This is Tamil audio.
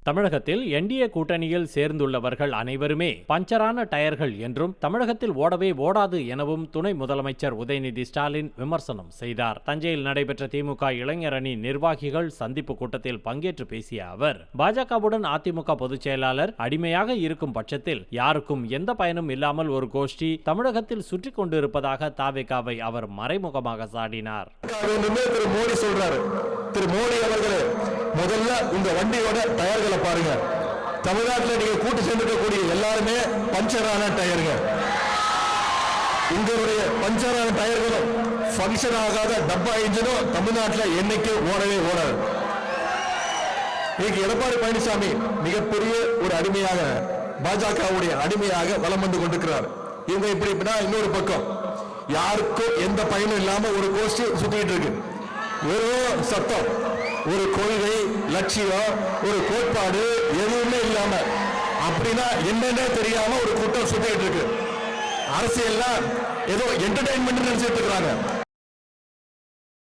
தமிழகத்தில் என்டிஏ கூட்டணியில் சேர்ந்துள்ளவர்கள் அனைவருமே பஞ்சரான டயர்கள் என்றும் தமிழகத்தில் ஓடவே ஓடாது எனவும் துணை முதலமைச்சர் உதயநிதி ஸ்டாலின் விமர்சனம் செய்தார். தஞ்சையில் நடைபெற்ற திமுக இளைஞர் அணி நிர்வாகிகள் சந்திப்பு கூட்டத்தில் பங்கேற்று பேசிய அவர், பாஜகவுடன் அதிமுக பொதுச் செயலாளர் அடிமையாக இருக்கும் பட்சத்தில் யாருக்கும் எந்த பயனும் இல்லாமல் ஒரு கோஷ்டி தமிழகத்தில் சுற்றி கொண்டிருப்பதாக தாவேகாவை அவர் மறைமுகமாக சாடினார். திரு மோடி அவர்களே, முதல்ல உங்க வண்டியோட டயர்களை பாருங்க. தமிழ்நாட்டில் நீங்க கூட்டு சேர்ந்துக்கக்கூடிய எல்லாருமே பஞ்சரான டயருங்க. உங்களுடைய பஞ்சரான டயர்களும் ஃபங்க்ஷன் ஆகாத டப்பா இன்ஜினும் தமிழ்நாட்டில் என்னைக்கு ஓடவே ஓடாது. இன்னைக்கு எடப்பாடி பழனிசாமி மிகப்பெரிய ஒரு அடிமையாக, பாஜகவுடைய அடிமையாக வலம் வந்து கொண்டிருக்கிறார். இவங்க இப்படின்னா இன்னொரு பக்கம் யாருக்கும் எந்த பயனும் இல்லாம ஒரு கோஷ்டி சுத்திட்டு இருக்கு. வெறும் சத்தம், ஒரு கொள்கை, லட்சியம், ஒரு கோட்பாடு எதுவுமே இல்லாம அப்படின்னா என்னன்னே தெரியாம ஒரு கூட்டம் சுத்திட்டு இருக்கு. அரசியல் ஏதோ என்டர்டைன்மெண்ட் நினைச்சிட்டு இருக்காங்க.